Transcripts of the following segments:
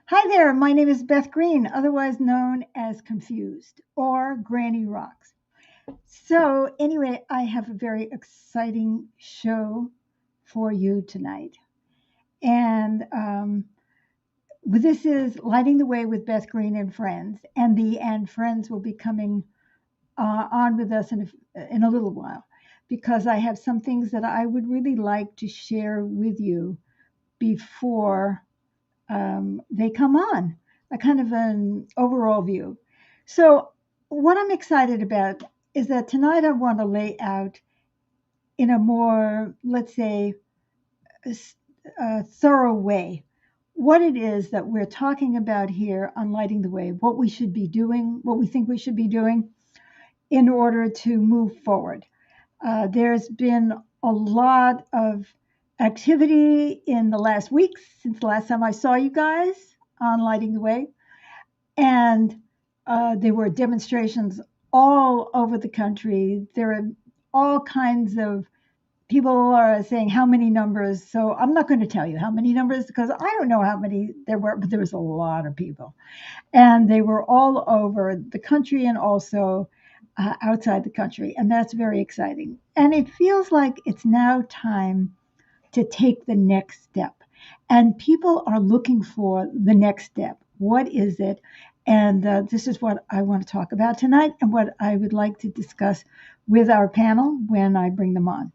Hi there, my name is Beth Green, otherwise known as Confused or Granny Rocks. So, anyway, I have a very exciting show for you tonight. And this is Lighting the Way with Beth Green and Friends. And friends will be coming on with us in a little while because I have some things that I would really like to share with you before they come on, a kind of an overall view. So, what I'm excited about is that tonight I want to lay out in a more, let's say, thorough way what it is that we're talking about here on Lighting the Way, what we should be doing, what we think we should be doing in order to move forward. There's been a lot of activity in the last weeks since the last time I saw you guys on Lighting the Way. And there were demonstrations all over the country. There are all kinds of people are saying how many numbers. So I'm not going to tell you how many numbers because I don't know how many there were, but there was a lot of people. And they were all over the country and also outside the country. And that's very exciting. And it feels like it's now time to take the next step. And people are looking for the next step. What is it? And this is what I want to talk about tonight and what I would like to discuss with our panel when I bring them on.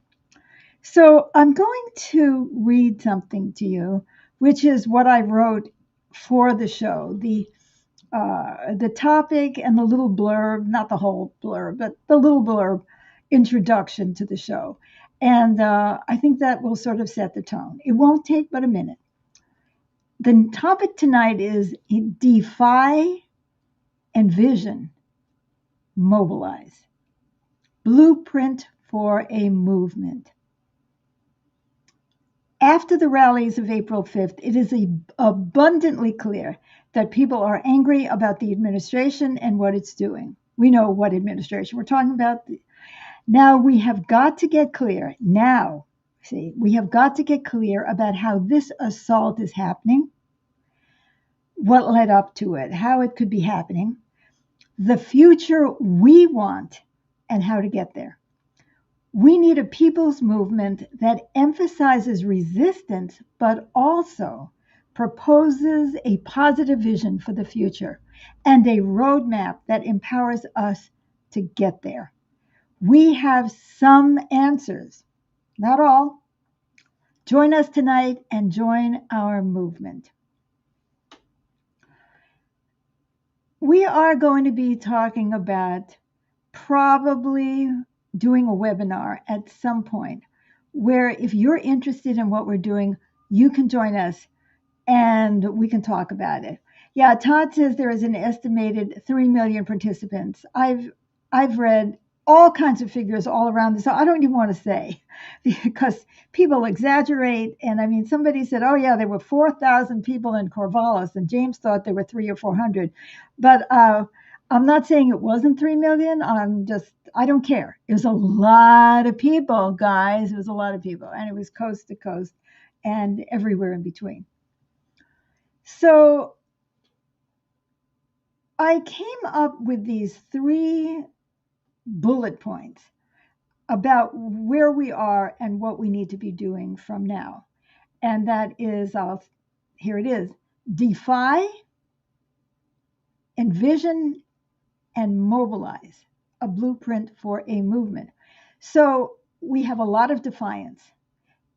So I'm going to read something to you, which is what I wrote for the show. The topic and the little blurb, not the whole blurb, but the little blurb introduction to the show. And I think that will sort of set the tone. It won't take but a minute. The topic tonight is Defy, Envision, Mobilize. Blueprint for a movement. After the rallies of April 5th, it is abundantly clear that people are angry about the administration and what it's doing. We know what administration we're talking about. Now we have got to get clear. We have got to get clear about how this assault is happening, what led up to it, how it could be happening, the future we want, and how to get there. We need a people's movement that emphasizes resistance, but also proposes a positive vision for the future and a roadmap that empowers us to get there. We have some answers, not all. Join us tonight and join our movement. We are going to be talking about probably doing a webinar at some point where if you're interested in what we're doing, you can join us and we can talk about it. Yeah, Todd says there is an estimated 3 million participants. I've read all kinds of figures all around this. So I don't even want to say because people exaggerate. And I mean, somebody said, oh, yeah, there were 4,000 people in Corvallis, and James thought there were 300 or 400. But I'm not saying it wasn't 3 million. I don't care. It was a lot of people, guys. It was a lot of people. And it was coast to coast and everywhere in between. So I came up with these 3 bullet points about where we are and what we need to be doing from now. And that is, here it is, Defy, Envision, and Mobilize, a blueprint for a movement. So we have a lot of defiance,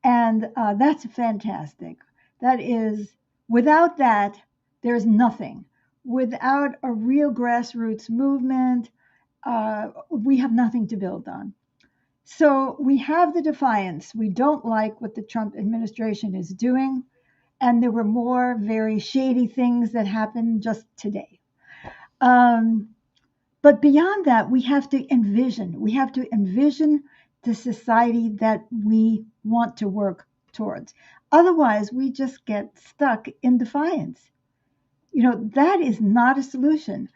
and that's fantastic. That is, without that, there's nothing. Without a real grassroots movement, we have nothing to build on. So we have the defiance. We don't like what the Trump administration is doing. And there were more very shady things that happened just today. But beyond that, we have to envision. We have to envision the society that we want to work towards. Otherwise, we just get stuck in defiance. That is not a solution.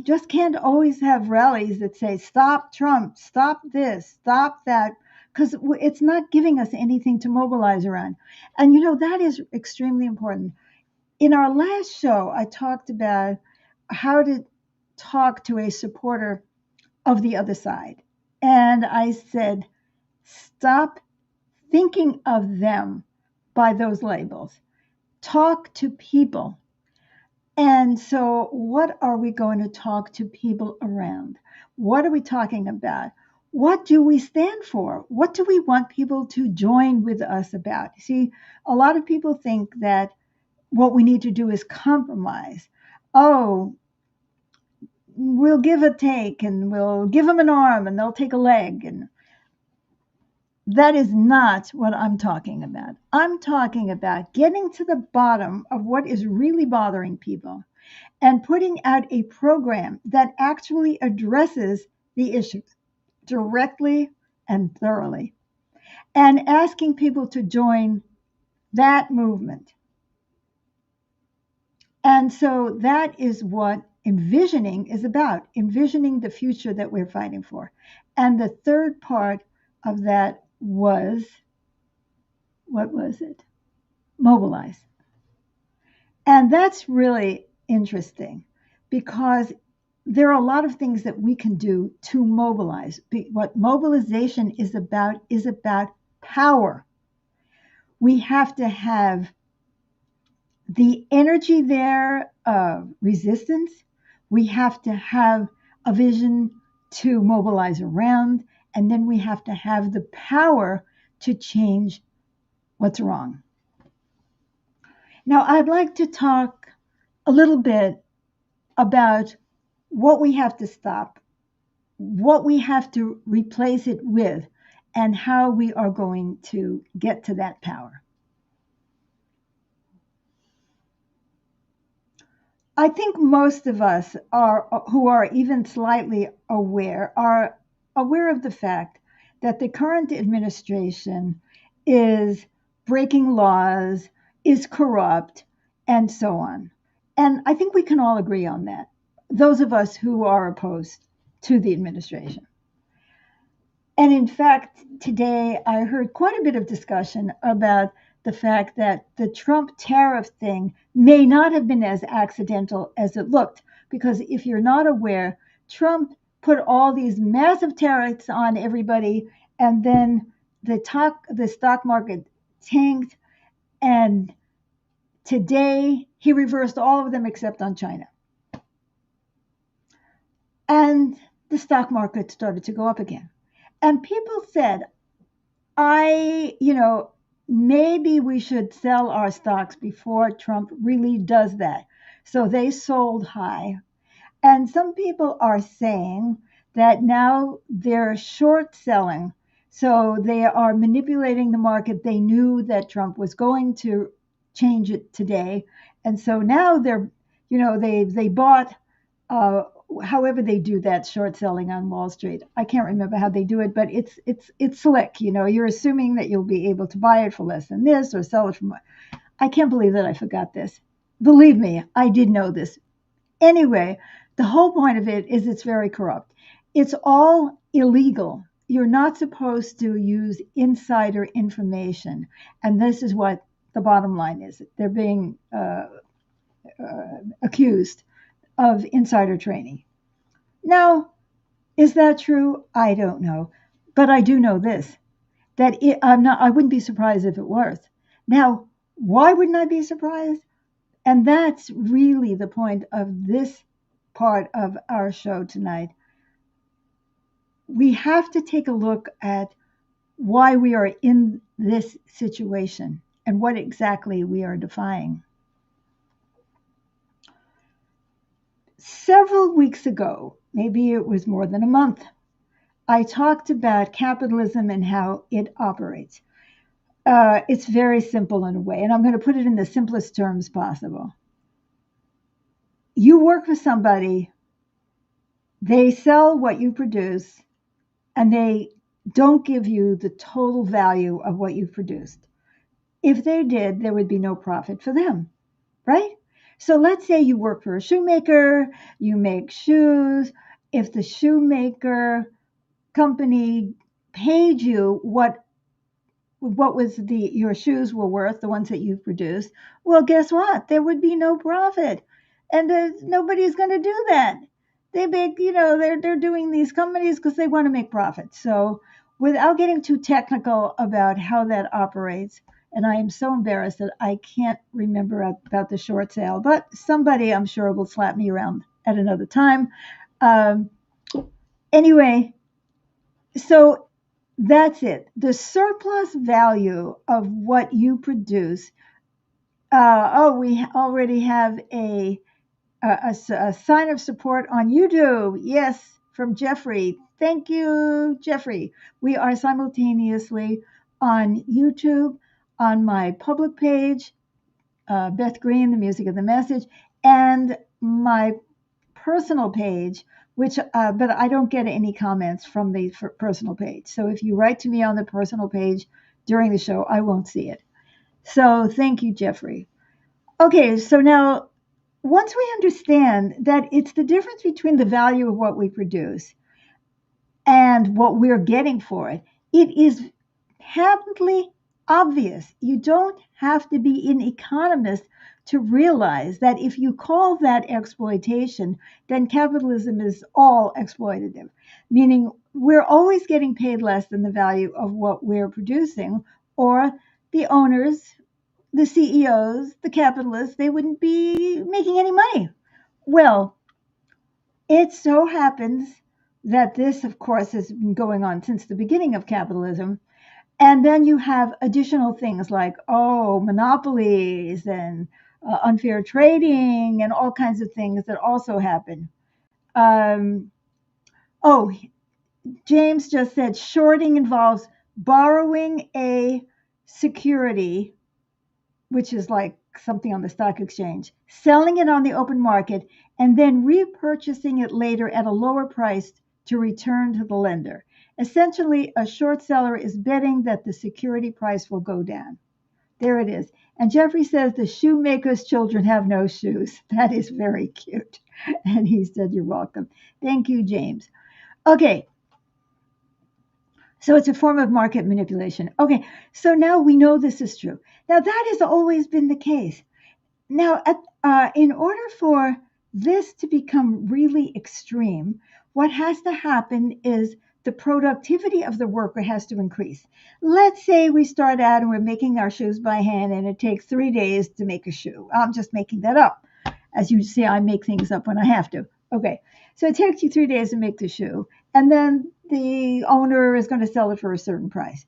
Just can't always have rallies that say, stop Trump, stop this, stop that, because it's not giving us anything to mobilize around. And that is extremely important. In our last show, I talked about how to talk to a supporter of the other side. And I said, stop thinking of them by those labels. Talk to people. And so, what are we going to talk to people around? What are we talking about? What do we stand for? What do we want people to join with us about? See, a lot of people think that what we need to do is compromise. Oh, we'll give a take and we'll give them an arm and they'll take a leg. And that is not what I'm talking about. I'm talking about getting to the bottom of what is really bothering people and putting out a program that actually addresses the issue directly and thoroughly and asking people to join that movement. And so that is what envisioning is about, envisioning the future that we're fighting for. And the third part of that was, what was it? Mobilize. And that's really interesting because there are a lot of things that we can do to mobilize. What mobilization is about power. We have to have the energy there of resistance. We have to have a vision to mobilize around, and then we have to have the power to change what's wrong. Now, I'd like to talk a little bit about what we have to stop, what we have to replace it with, and how we are going to get to that power. I think most of us who are even slightly aware are aware of the fact that the current administration is breaking laws, is corrupt, and so on. And I think we can all agree on that, those of us who are opposed to the administration. And in fact, today I heard quite a bit of discussion about the fact that the Trump tariff thing may not have been as accidental as it looked. Because if you're not aware, Trump put all these massive tariffs on everybody, and then the stock market tanked. And today he reversed all of them except on China. And the stock market started to go up again. And people said, maybe we should sell our stocks before Trump really does that. So they sold high. And some people are saying that now they're short selling. So they are manipulating the market. They knew that Trump was going to change it today. And so now they bought however they do that short selling on Wall Street. I can't remember how they do it, but it's slick. You're assuming that you'll be able to buy it for less than this or sell it for more. I can't believe that I forgot this. Believe me, I did know this. Anyway, the whole point of it is it's very corrupt. It's all illegal. You're not supposed to use insider information. And this is what the bottom line is. They're being accused of insider trading. Now, is that true? I don't know. But I do know this, that I wouldn't be surprised if it was. Now, why wouldn't I be surprised? And that's really the point of this part of our show tonight. We have to take a look at why we are in this situation and what exactly we are defying. Several weeks ago, maybe it was more than a month, I talked about capitalism and how it operates. It's very simple in a way, and I'm going to put it in the simplest terms possible. You work for somebody, they sell what you produce, and they don't give you the total value of what you've produced. If they did, there would be no profit for them, right? So let's say you work for a shoemaker, you make shoes. If the shoemaker company paid you what what was your shoes were worth, the ones that you produced, well, guess what? There would be no profit, and nobody's going to do that. They make, they're doing these companies because they want to make profit. So, without getting too technical about how that operates, and I am so embarrassed that I can't remember about the short sale, but somebody I'm sure will slap me around at another time. Um, anyway, so that's it. The surplus value of what you produce. We already have a sign of support on YouTube. Yes, from Jeffrey. Thank you, Jeffrey. We are simultaneously on YouTube, on my public page, Beth Green, the music of the message, and my personal page, which but I don't get any comments from the personal page. So if you write to me on the personal page during the show, I won't see it. So thank you, Jeffrey. Okay, so now once we understand that it's the difference between the value of what we produce and what we're getting for it, it is patently obvious. You don't have to be an economist to realize that if you call that exploitation, then capitalism is all exploitative, meaning we're always getting paid less than the value of what we're producing, or the owners, the CEOs, the capitalists, they wouldn't be making any money. Well, it so happens that this, of course, has been going on since the beginning of capitalism. And then you have additional things like, monopolies and unfair trading and all kinds of things that also happen. Um, oh, James just said shorting involves borrowing a security, which is like something on the stock exchange, selling it on the open market, and then repurchasing it later at a lower price to return to the lender. Essentially, a short seller is betting that the security price will go down. There it is. And Jeffrey says the shoemaker's children have no shoes. That is very cute. And he said, you're welcome. Thank you, James. Okay. So it's a form of market manipulation. Okay. So now we know this is true. Now that has always been the case. Now, in order for this to become really extreme, what has to happen is the productivity of the worker has to increase. Let's say we start out and we're making our shoes by hand and it takes 3 days to make a shoe. I'm just making that up. As you see, I make things up when I have to. Okay, so it takes you 3 days to make the shoe, and then the owner is going to sell it for a certain price.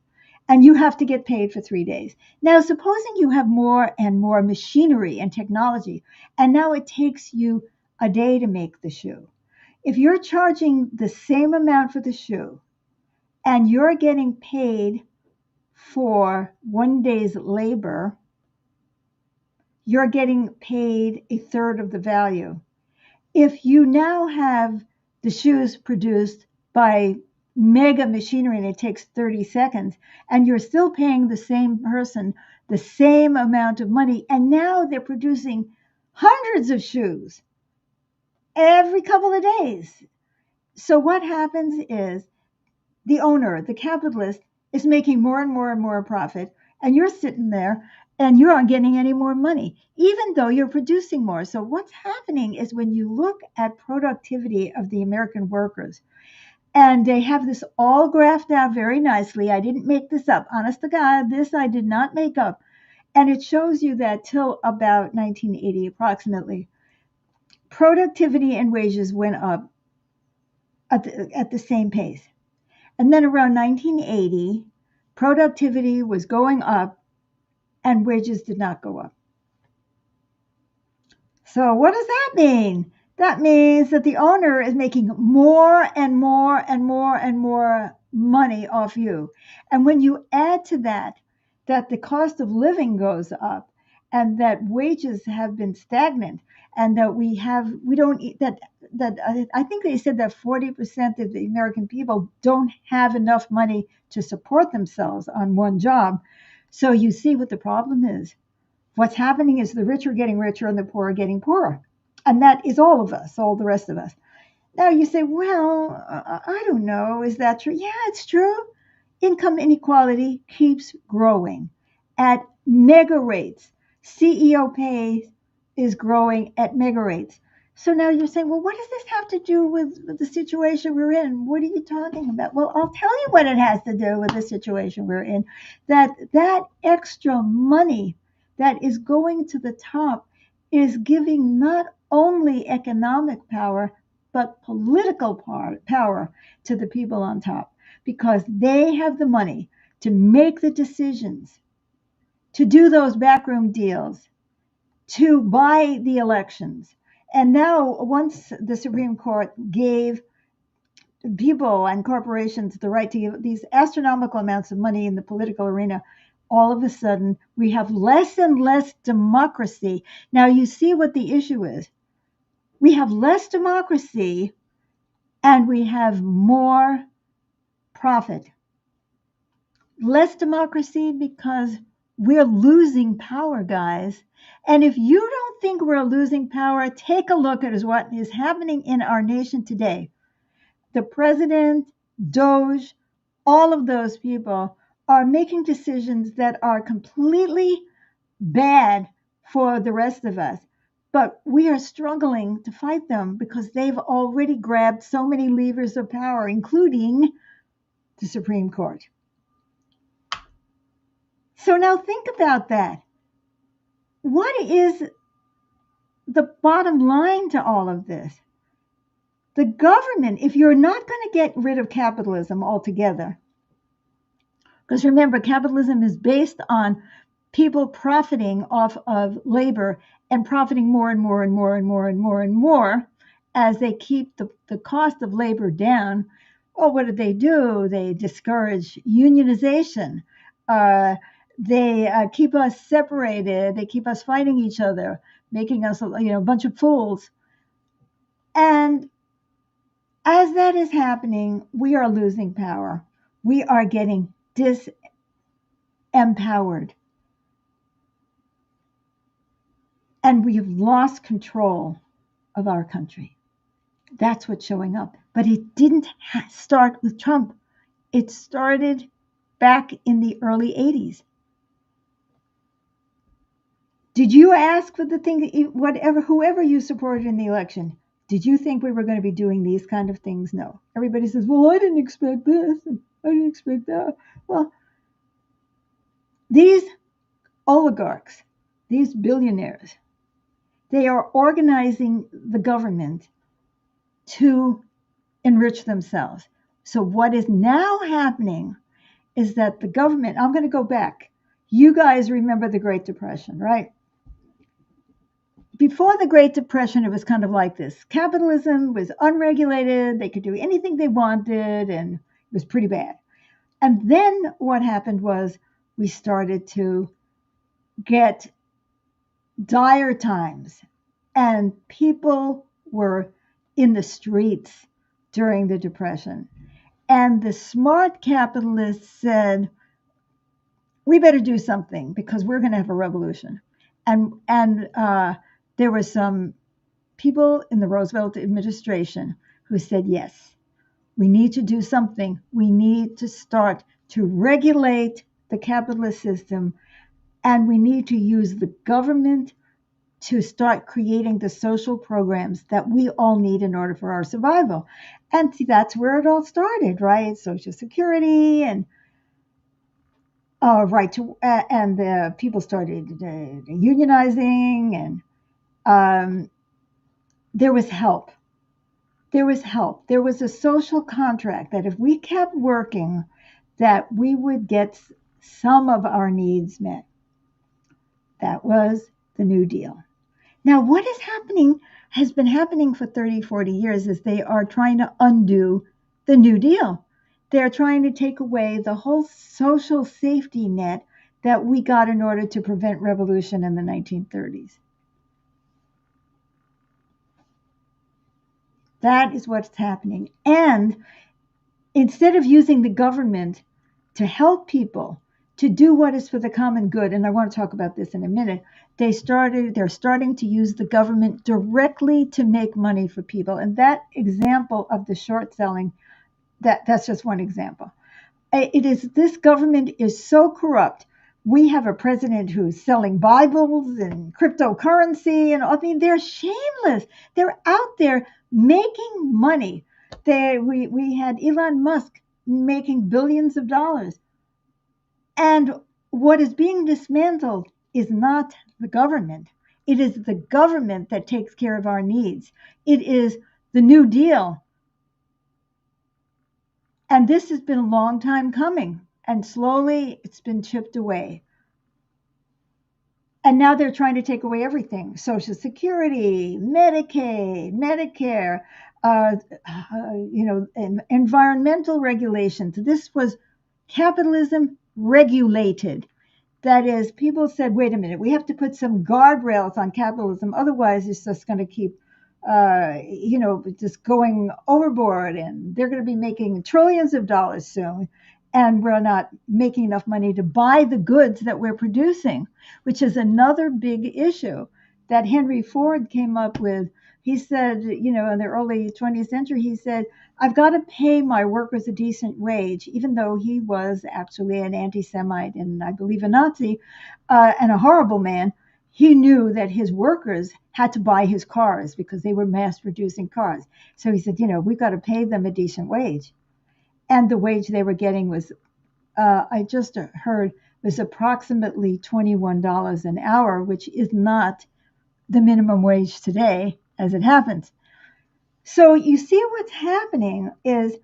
And you have to get paid for 3 days. Now, supposing you have more and more machinery and technology, and now it takes you a day to make the shoe. If you're charging the same amount for the shoe and you're getting paid for 1 day's labor, you're getting paid a third of the value. If you now have the shoes produced by mega machinery and it takes 30 seconds and you're still paying the same person the same amount of money, and now they're producing hundreds of shoes every couple of days. So what happens is the owner, the capitalist, is making more and more and more profit, and you're sitting there and you're not getting any more money, even though you're producing more. So what's happening is when you look at productivity of the American workers, and they have this all graphed out very nicely. I didn't make this up. Honest to God, this I did not make up. And it shows you that till about 1980 approximately, productivity and wages went up at the same pace. And then around 1980, productivity was going up and wages did not go up. So what does that mean? That means that the owner is making more and more and more and more money off you. And when you add to that the cost of living goes up and that wages have been stagnant and that I think they said that 40% of the American people don't have enough money to support themselves on one job. So you see what the problem is. What's happening is the rich are getting richer and the poor are getting poorer. And that is all of us, all the rest of us. Now you say, well, I don't know. Is that true? Yeah, it's true. income inequality keeps growing at mega rates. CEO pay is growing at mega rates. So now you're saying, well, what does this have to do with the situation we're in? What are you talking about? Well, I'll tell you what it has to do with the situation we're in. That extra money that is going to the top is giving not only economic power, but political power to the people on top because they have the money to make the decisions, to do those backroom deals, to buy the elections. And now, once the Supreme Court gave people and corporations the right to give these astronomical amounts of money in the political arena, all of a sudden we have less and less democracy. Now, you see what the issue is. We have less democracy and we have more profit. Less democracy because we're losing power, guys. And if you don't think we're losing power, take a look at what is happening in our nation today. The president, Doge, all of those people are making decisions that are completely bad for the rest of us. But we are struggling to fight them because they've already grabbed so many levers of power, including the Supreme Court. So now think about that. What is the bottom line to all of this? The government, if you're not going to get rid of capitalism altogether, because remember, capitalism is based on people profiting off of labor and profiting more and more and more and more and more and more as they keep the cost of labor down. Well, what do? They discourage unionization. They keep us separated. They keep us fighting each other, making us a bunch of fools. And as that is happening, we are losing power. We are getting disempowered. And we have lost control of our country. That's what's showing up. But it didn't start with Trump. It started back in the early 80s. Did you ask for the thing, whoever you supported in the election, did you think we were going to be doing these kind of things? No. Everybody says, well, I didn't expect this, and I didn't expect that. Well, these oligarchs, these billionaires, they are organizing the government to enrich themselves. So what is now happening is that the government, I'm going to go back. You guys remember the Great Depression, right? Before the Great Depression, it was kind of like this. Capitalism was unregulated. They could do anything they wanted, and it was pretty bad. And then what happened was we started to get dire times, and people were in the streets during the Depression. And the smart capitalists said, we better do something because we're going to have a revolution. And there were some people in the Roosevelt administration who said, yes, we need to do something. We need to start to regulate the capitalist system, and we need to use the government to start creating the social programs that we all need in order for our survival. And see, that's where it all started, right? Social Security and right to, and the people started unionizing, and there was help. There was help. There was a social contract that if we kept working, that we would get some of our needs met. That was the New Deal. Now, what is happening has been happening for 30, 40 years is they are trying to undo the New Deal. They're trying to take away the whole social safety net that we got in order to prevent revolution in the 1930s. That is what's happening. And instead of using the government to help people, to do what is for the common good, and I want to talk about this in a minute, they're starting to use the government directly to make money for people. And that example of the short selling, that's just one example. It is, this government is so corrupt. We have a president who's selling Bibles and cryptocurrency, and I mean, they're shameless. They're out there making money. We had Elon Musk making billions of dollars. And what is being dismantled is not the government. It is the government that takes care of our needs. It is the New Deal. And this has been a long time coming. And slowly it's been chipped away. And now they're trying to take away everything: Social Security, Medicaid, Medicare, environmental regulations. This was capitalism regulated. That is, people said, wait a minute, we have to put some guardrails on capitalism. Otherwise, it's just going to keep, just going overboard. And they're going to be making trillions of dollars soon. And we're not making enough money to buy the goods that we're producing, which is another big issue that Henry Ford came up with. He said, in the early 20th century, he said, I've got to pay my workers a decent wage, even though he was actually an anti-Semite and I believe a Nazi, and a horrible man. He knew that his workers had to buy his cars because they were mass producing cars. So he said, we've got to pay them a decent wage. And the wage they were getting was, I just heard, was approximately $21 an hour, which is not the minimum wage today, as it happens. So you see, what's happening is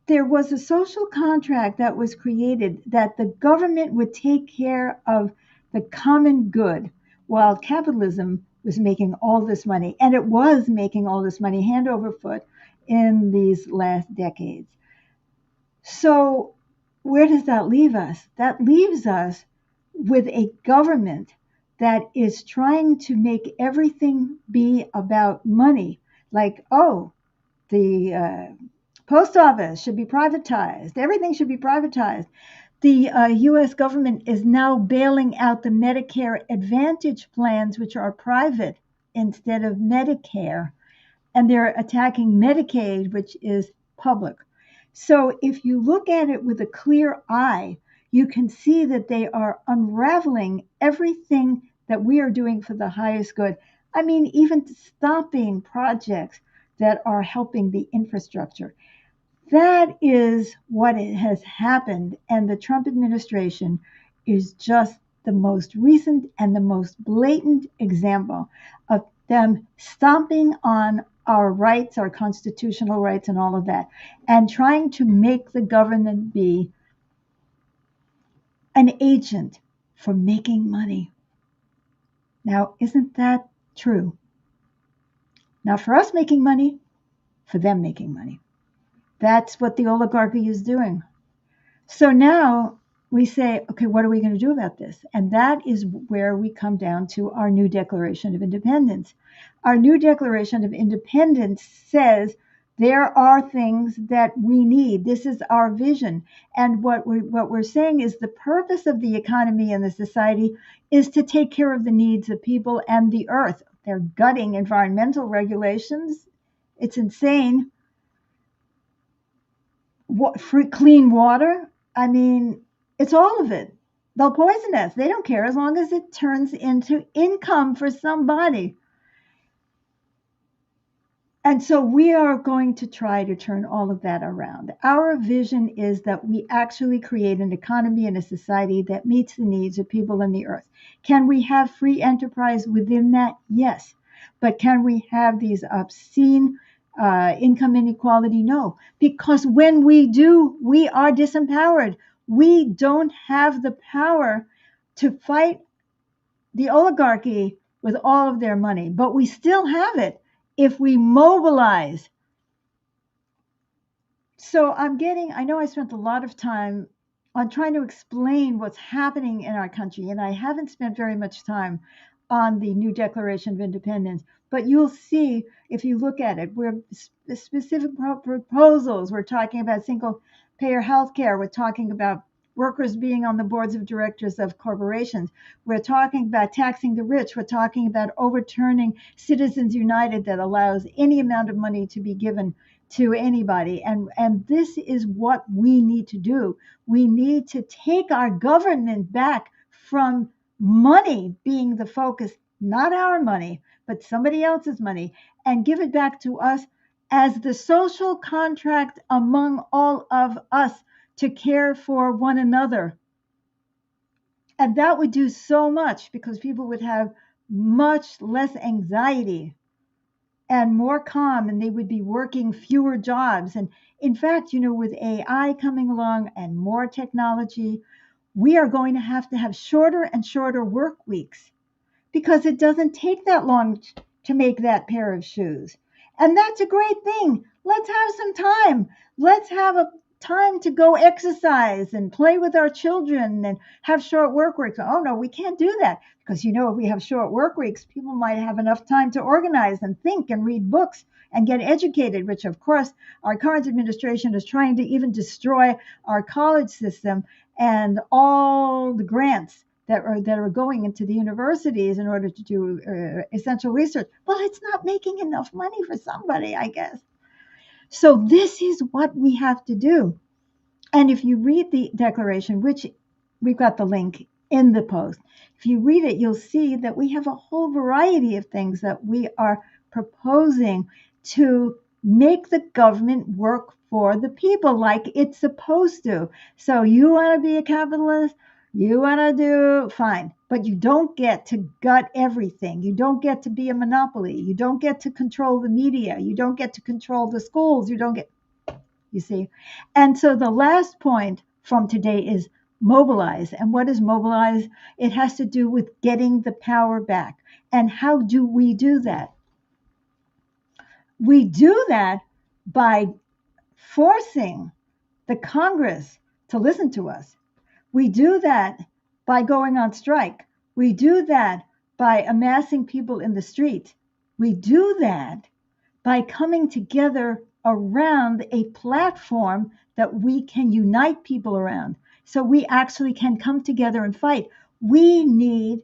there was a social contract that was created that the government would take care of the common good while capitalism was making all this money. And it was making all this money hand over foot in these last decades. So where does that leave us? That leaves us with a government that is trying to make everything be about money. Like, the post office should be privatized. Everything should be privatized. The U.S. government is now bailing out the Medicare Advantage plans, which are private instead of Medicare. And they're attacking Medicaid, which is public. So if you look at it with a clear eye, you can see that they are unraveling everything that we are doing for the highest good. I mean, even stopping projects that are helping the infrastructure. That is what has happened. And the Trump administration is just the most recent and the most blatant example of them stomping on our rights, our constitutional rights, and all of that, and trying to make the government be an agent for making money. Now, isn't that true? Not for us making money, for them making money. That's what the oligarchy is doing. So now we say, okay, what are we going to do about this? And that is where we come down to our new Declaration of Independence. Our new Declaration of Independence says there are things that we need. This is our vision. And what we're saying is the purpose of the economy and the society is to take care of the needs of people and the earth. They're gutting environmental regulations. It's insane. Clean water. I mean, it's all of it. They'll poison us. They don't care as long as it turns into income for somebody. And so we are going to try to turn all of that around. Our vision is that we actually create an economy and a society that meets the needs of people and the earth. Can we have free enterprise within that? Yes. But can we have these obscene income inequality? No. Because when we do, we are disempowered. We don't have the power to fight the oligarchy with all of their money, but we still have it if we mobilize. So I know I spent a lot of time on trying to explain what's happening in our country, and I haven't spent very much time on the new Declaration of Independence. But you'll see if you look at it, we're specific proposals. We're talking about single payer health care. We're talking about workers being on the boards of directors of corporations. We're talking about taxing the rich. We're talking about overturning Citizens United that allows any amount of money to be given to anybody. And this is what we need to do. We need to take our government back from money being the focus, not our money, but somebody else's money, and give it back to us as the social contract among all of us to care for one another. And that would do so much because people would have much less anxiety and more calm, and they would be working fewer jobs. And in fact, with AI coming along and more technology, we are going to have shorter and shorter work weeks because it doesn't take that long to make that pair of shoes. And that's a great thing. Let's have some time. Let's have a time to go exercise and play with our children and have short work weeks. Oh, no, we can't do that because, if we have short work weeks, people might have enough time to organize and think and read books and get educated, which, of course, our current administration is trying to even destroy our college system and all the grants that are going into the universities in order to do essential research. Well, it's not making enough money for somebody, I guess. So this is what we have to do. And if you read the declaration, which we've got the link in the post, if you read it, you'll see that we have a whole variety of things that we are proposing to make the government work for the people like it's supposed to. So you want to be a capitalist, you want to do fine, but you don't get to gut everything. You don't get to be a monopoly. You don't get to control the media. You don't get to control the schools. You see. And so the last point from today is mobilize. And what is mobilize? It has to do with getting the power back. And how do we do that? We do that by forcing the Congress to listen to us. We do that by going on strike. We do that by amassing people in the street. We do that by coming together around a platform that we can unite people around. So we actually can come together and fight. We need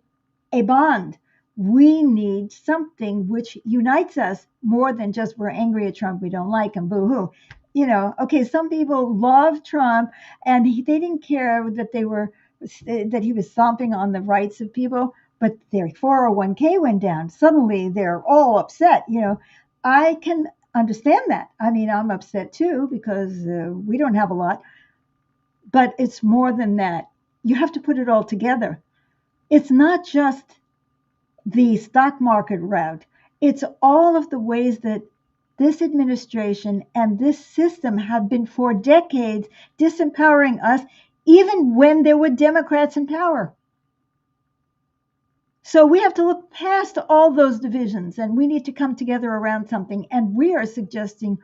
a bond. We need something which unites us more than just we're angry at Trump, we don't like him, boo-hoo. Okay, some people love Trump and they didn't care that he was stomping on the rights of people, but their 401k went down. Suddenly they're all upset. I can understand that. I mean, I'm upset too because we don't have a lot, but it's more than that. You have to put it all together. It's not just the stock market route. It's all of the ways that this administration and this system have been for decades disempowering us, even when there were Democrats in power. So we have to look past all those divisions and we need to come together around something. And we are suggesting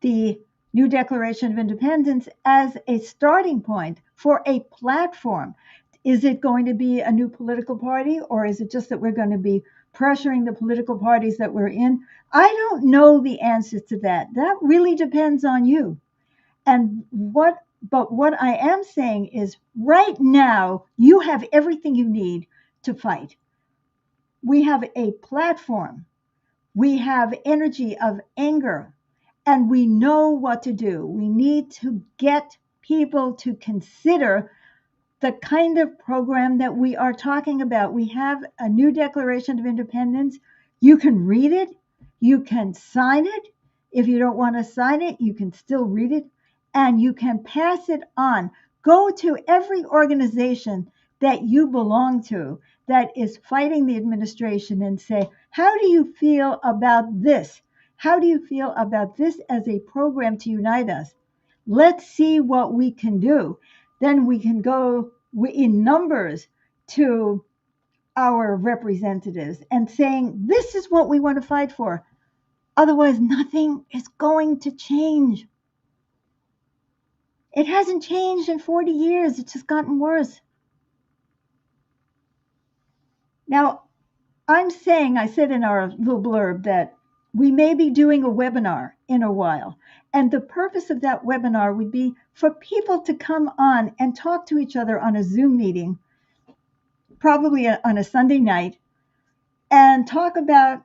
the new Declaration of Independence as a starting point for a platform. Is it going to be a new political party, or is it just that we're going to be pressuring the political parties that we're in? I don't know the answers to that. That really depends on you. But what I am saying is right now, you have everything you need to fight. We have a platform. We have energy of anger, and we know what to do. We need to get people to consider the kind of program that we are talking about. We have a new Declaration of Independence. You can read it. You can sign it. If you don't want to sign it, you can still read it and you can pass it on. Go to every organization that you belong to that is fighting the administration and say, how do you feel about this? How do you feel about this as a program to unite us? Let's see what we can do. Then we can go in numbers to our representatives and saying, this is what we want to fight for. Otherwise, nothing is going to change. It hasn't changed in 40 years. It's just gotten worse. Now, I said in our little blurb that we may be doing a webinar in a while. And the purpose of that webinar would be for people to come on and talk to each other on a Zoom meeting, probably on a Sunday night, and talk about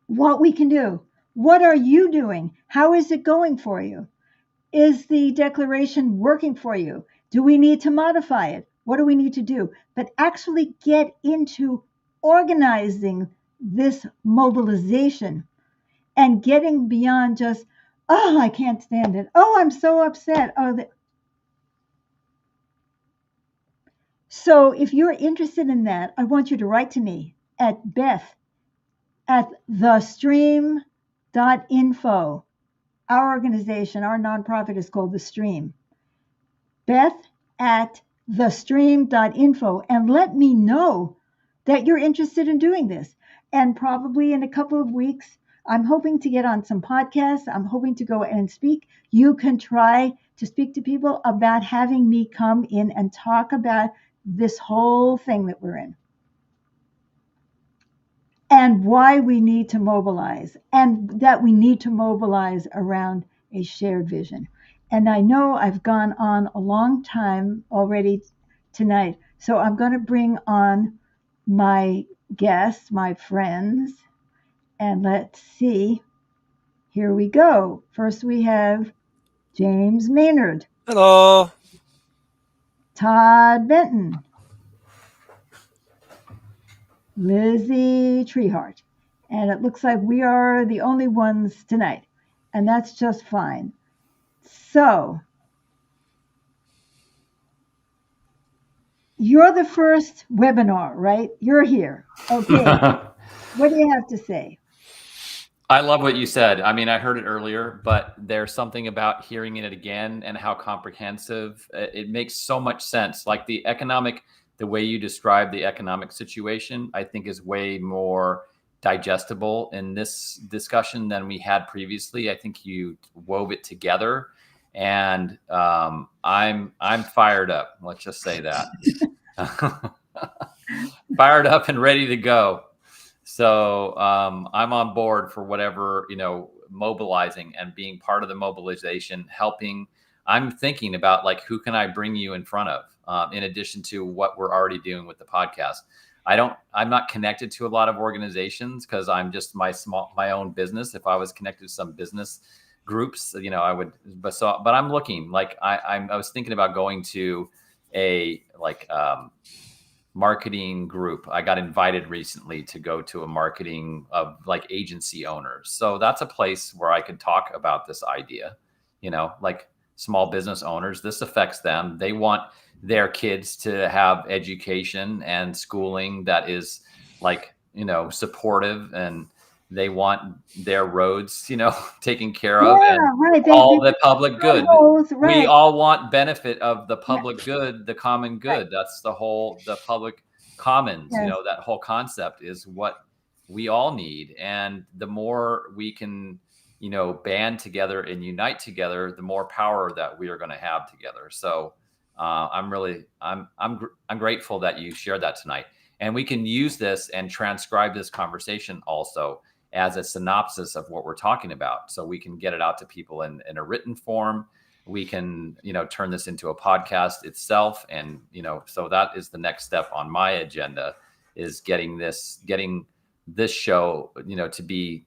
what we can do. What are you doing? How is it going for you? Is the declaration working for you? Do we need to modify it? What do we need to do? But actually get into organizing this mobilization and getting beyond just, oh, I can't stand it. Oh, I'm so upset. So if you're interested in that, I want you to write to me at Beth at thestream.info. Our organization, our nonprofit is called The Stream. Beth at thestream.info, and let me know that you're interested in doing this. And probably in a couple of weeks, I'm hoping to get on some podcasts. I'm hoping to go and speak. You can try to speak to people about having me come in and talk about this whole thing that we're in and why we need to mobilize, and that we need to mobilize around a shared vision. And I know I've gone on a long time already tonight, so I'm going to bring on my guests, my friends, and let's see. Here we go. First, we have James Maynard. Hello. Todd Benton. Lizzie Treehart. And it looks like we are the only ones tonight. And that's just fine. So, you're the first webinar, right? You're here. Okay. What do you have to say? I love what you said. I mean, I heard it earlier, but there's something about hearing it again and how comprehensive it makes so much sense. Like the way you describe the economic situation, I think is way more digestible in this discussion than we had previously. I think you wove it together, and I'm fired up. Let's just say that. Fired up and ready to go. So I'm on board for whatever, mobilizing and being part of the mobilization, helping. I'm thinking about like, who can I bring you in front of in addition to what we're already doing with the podcast? I'm not connected to a lot of organizations because I'm just my own business. If I was connected to some business groups, I would, but I'm looking like I was thinking about going to a marketing group. I got invited recently to go to a marketing of like agency owners. So that's a place where I could talk about this idea, like small business owners. This affects them. They want their kids to have education and schooling that is like, supportive, and they want their roads, taken care of, and right. all the public good. Right. We all want benefit of the public good, the common good. Right. That's the public commons, yes. That whole concept is what we all need. And the more we can, band together and unite together, the more power that we are going to have together. So I'm grateful that you shared that tonight. And we can use this and transcribe this conversation also as a synopsis of what we're talking about. So we can get it out to people in a written form. We can, turn this into a podcast itself. And, so that is the next step on my agenda, is getting this show, to be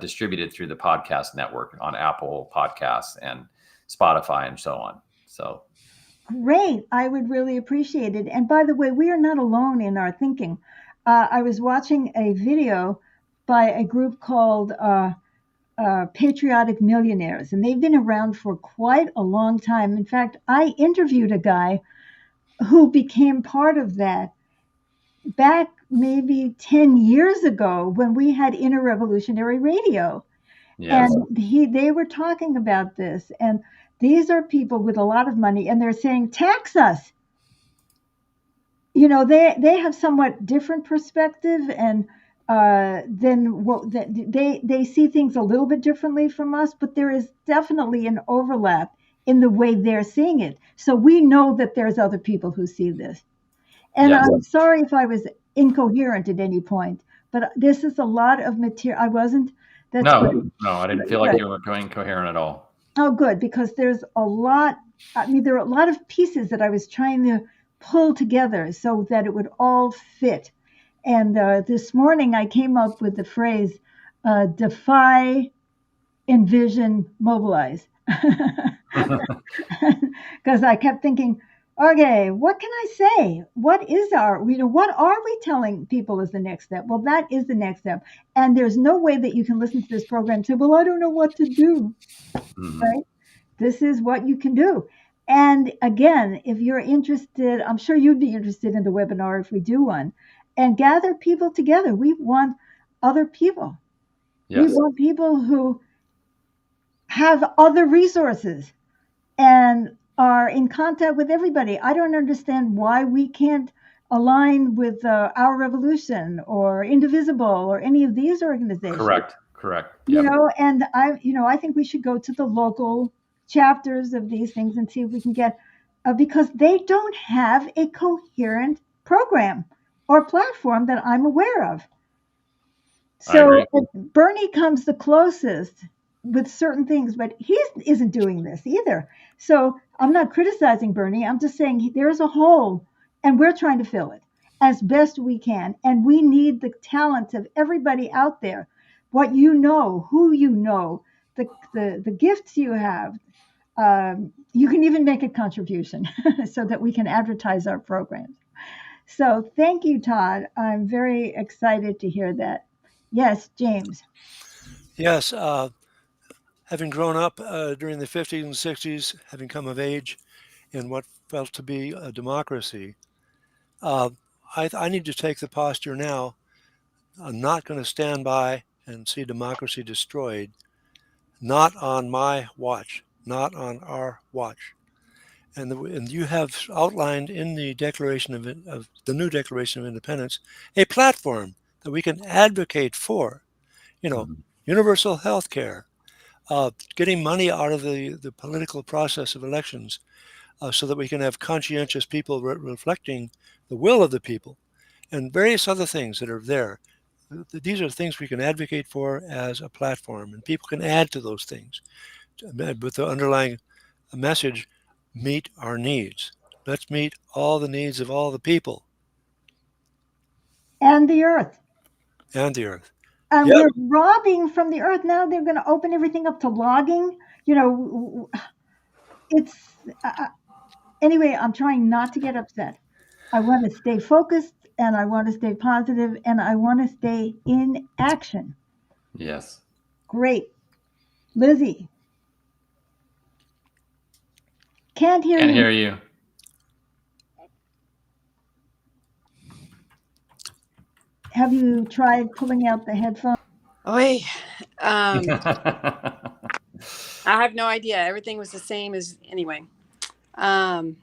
distributed through the podcast network on Apple Podcasts and Spotify and so on. So. Great. I would really appreciate it. And by the way, we are not alone in our thinking. I was watching a video by a group called Patriotic Millionaires, and they've been around for quite a long time. In fact, I interviewed a guy who became part of that back maybe 10 years ago when we had Inter-Revolutionary Radio. Yes. And they were talking about this, and these are people with a lot of money, and they're saying, tax us. They have somewhat different perspective, and then they see things a little bit differently from us, but there is definitely an overlap in the way they're seeing it. So we know that there's other people who see this. And yes. I'm sorry if I was incoherent at any point, but this is a lot of material. I wasn't. That's no, I didn't feel like you were going coherent at all. Oh, good, because there's a lot. There are a lot of pieces that I was trying to pull together so that it would all fit. And this morning I came up with the phrase, defy Envision, Mobilize. Because I kept thinking, okay, what can I say? What is what are we telling people is the next step? Well, that is the next step. And there's no way that you can listen to this program and say, well, I don't know what to do, Mhm. right? This is what you can do. And again, if you're interested, I'm sure you'd be interested in the webinar if we do one, and gather people together. We want other people. We Yes. want people who have other resources and are in contact with everybody. I don't understand why we can't align with Our Revolution or Indivisible or any of these organizations. Correct. Correct. Yep. And I think we should go to the local chapters of these things and see if we can get, because they don't have a coherent program or platform that I'm aware of. I So agree. Bernie comes the closest with certain things, but he isn't doing this either. So I'm not criticizing Bernie. I'm just saying there's a hole and we're trying to fill it as best we can. And we need the talents of everybody out there, what you know, who you know, the gifts you have. You can even make a contribution so that we can advertise our programs. So thank you, Todd. I'm very excited to hear that. Yes, James. Yes, having grown up during the 50s and 60s, having come of age in what felt to be a democracy, uh, I need to take the posture now. I'm not going to stand by and see democracy destroyed, not on my watch, not on our watch. And you have outlined in the of the new Declaration of Independence a platform that we can advocate for. You know, Mhm. universal health care, getting money out of the political process of elections so that we can have conscientious people reflecting the will of the people and various other things that are there. These are things we can advocate for as a platform, and people can add to those things with the underlying message meet our needs. Let's meet all the needs of all the people And the earth. and the earth. And Yep. we're robbing from the earth. Now they're going to open everything up to logging. It's anyway, I'm trying not to get upset. I want to stay focused and I want to stay positive and I want to stay in action. Yes. Great. Lizzie, can't hear Can't you. hear you. Have you tried pulling out the headphones? Oy. I have no idea. Everything was the same as anyway. I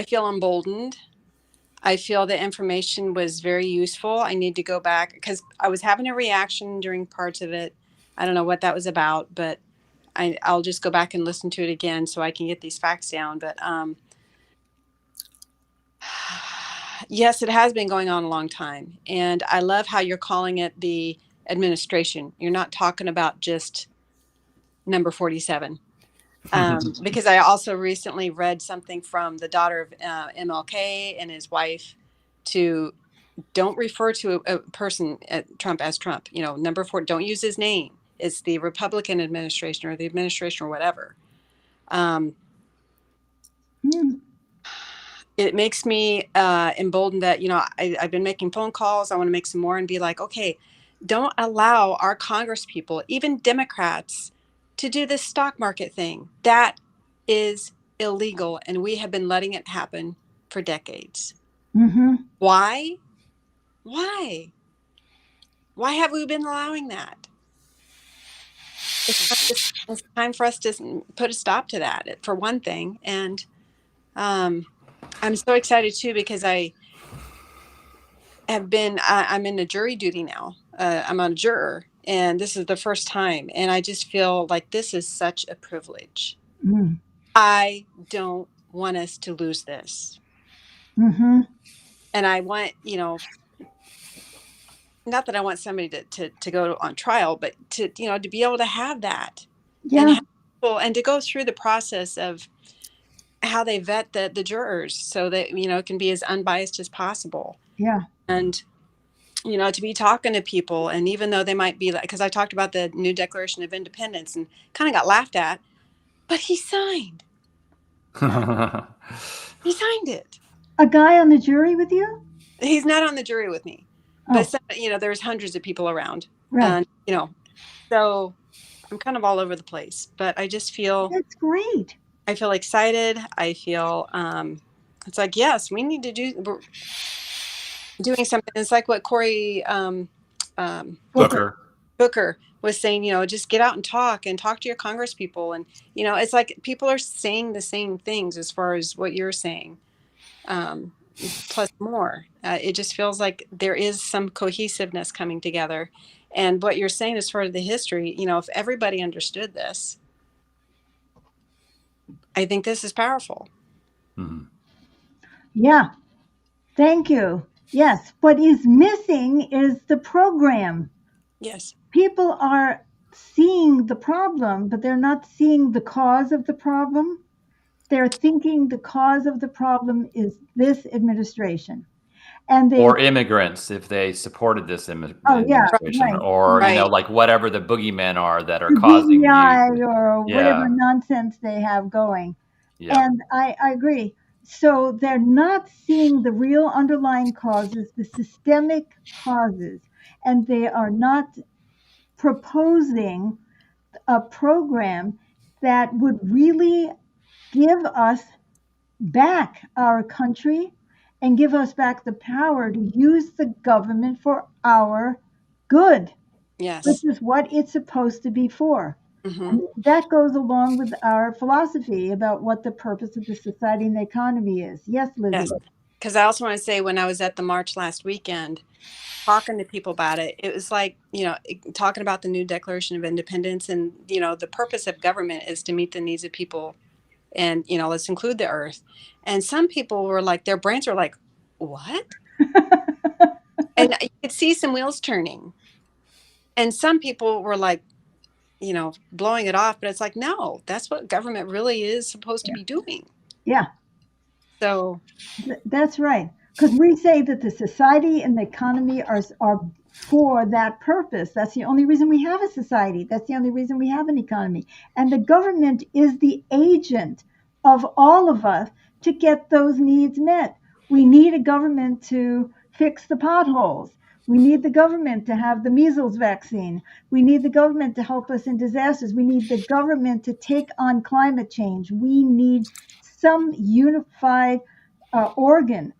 feel emboldened. I feel the information was very useful. I need to go back because I was having a reaction during parts of it. I don't know what that was about, but I'll just go back and listen to it again so I can get these facts down. But yes, it has been going on a long time. And I love how you're calling it the administration. You're not talking about just number 47. Because I also recently read something from the daughter of MLK and his wife to don't refer to a person at Trump as Trump. You know, number four, don't use his name. It's the Republican administration or the administration or whatever. Um, Hmm. it makes me emboldened that, you know, I've been making phone calls. I want to make some more and be like, okay, don't allow our Congress people, even Democrats, to do this stock market thing. That is illegal. And we have been letting it happen for decades. Mm-hmm. Why? Why? Why have we been allowing that? It's time for us to put a stop to that, for one thing. And I'm so excited too because I'm in a jury duty now. I'm a juror, and this is the first time, and I just feel like this is such a privilege. Mm-hmm. I don't want us to lose this, Mm-hmm. and I want, you know, not that I want somebody to go on trial, but to, you know, to be able to have that and Yeah. have people, and to go through the process of how they vet the jurors so that, you know, it can be as unbiased as possible. Yeah. And to be talking to people. And even though they might be like, because I talked about the new Declaration of Independence and kind of got laughed at, but he signed it. A guy on the jury with you? He's not on the jury with me, but Oh, there's hundreds of people around, right. and so I'm kind of all over the place. But I just feel That's great. I feel excited. I feel it's like, yes, we need to we're doing something. It's like what Cory Booker. Booker was saying, just get out and talk to your Congress people. And, it's like people are saying the same things as far as what you're saying, plus more. It just feels like there is some cohesiveness coming together. And what you're saying as far as the history, if everybody understood this, I think this is powerful. Mm-hmm. Yeah. Thank you. Yes. What is missing is the program. Yes. People are seeing the problem, but they're not seeing the cause of the problem. They're thinking the cause of the problem is this administration. And or immigrants, if they supported this administration, right, or right. like whatever the boogeymen are that are the causing DEI these. or whatever nonsense they have going. Yeah. And I agree. So they're not seeing the real underlying causes, the systemic causes, and they are not proposing a program that would really give us back our country and give us back the power to use the government for our good, Yes. which is what it's supposed to be for. Mm-hmm. And that goes along with our philosophy about what the purpose of the society and the economy is. Yes, Lizzie. Yes. Because I also want to say, when I was at the march last weekend, talking to people about it, it was like, talking about the new Declaration of Independence, and, the purpose of government is to meet the needs of people. And, let's include the earth. And some people were like, their brains were like, what? And you could see some wheels turning. And some people were like, blowing it off. But it's like, no, that's what government really is supposed to be doing. Yeah. So that's right. Because we say that the society and the economy are for that purpose. That's the only reason we have a society. That's the only reason we have an economy. And the government is the agent of all of us to get those needs met. We need a government to fix the potholes. We need the government to have the measles vaccine. We need the government to help us in disasters. We need the government to take on climate change. We need some unified organ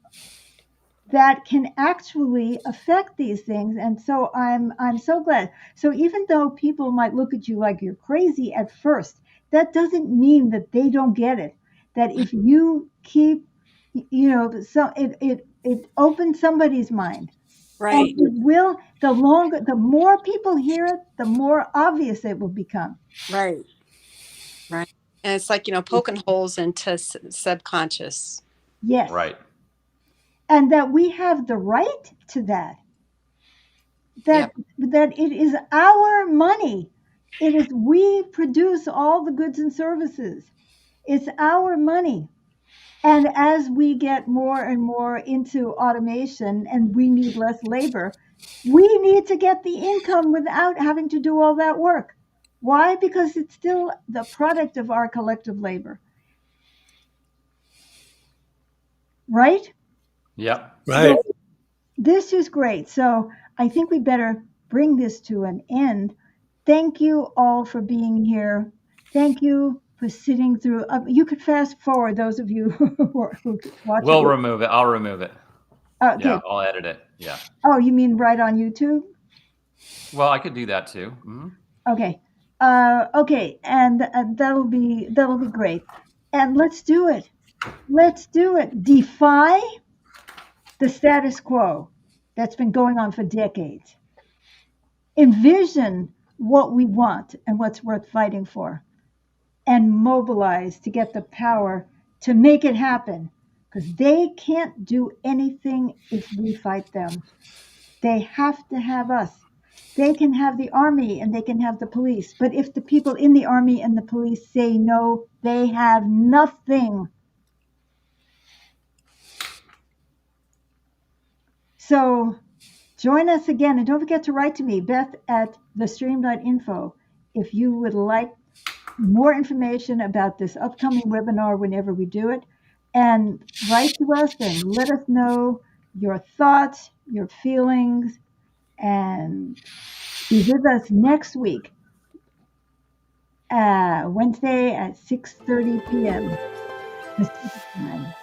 that can actually affect these things. And so I'm so glad. So even though people might look at you like you're crazy at first, that doesn't mean that they don't get it. That if you keep, so it opens somebody's mind. right. And it will, the more people hear it, the more obvious it will become. Right. Right. And it's like, poking holes into subconscious. Yes. Right. And that we have the right to that. That it is our money. It is, we produce all the goods and services. It's our money. And as we get more and more into automation and we need less labor, we need to get the income without having to do all that work. Why? Because it's still the product of our collective labor. Right? Yep. Right. So this is great. So I think we better bring this to an end. Thank you all for being here. Thank you for sitting through. You could fast forward, those of you who watch We'll it. remove it. I'll remove it. Okay. Yeah, I'll edit it. Yeah. Oh, you mean right on YouTube? Well, I could do that too. Mm-hmm. Okay. Okay, and that'll be great. And let's do it. Let's do it. Defy the status quo that's been going on for decades. Envision what we want and what's worth fighting for, and mobilize to get the power to make it happen, because they can't do anything if we fight them. They have to have us. They can have the army and they can have the police, but if the people in the army and the police say no, they have nothing. So Join us again, and don't forget to write to me, Beth at thestream.info, if you would like more information about this upcoming webinar whenever we do it. And write to us and let us know your thoughts, your feelings, and be with us next week, Wednesday at 6:30 p.m. Pacific time.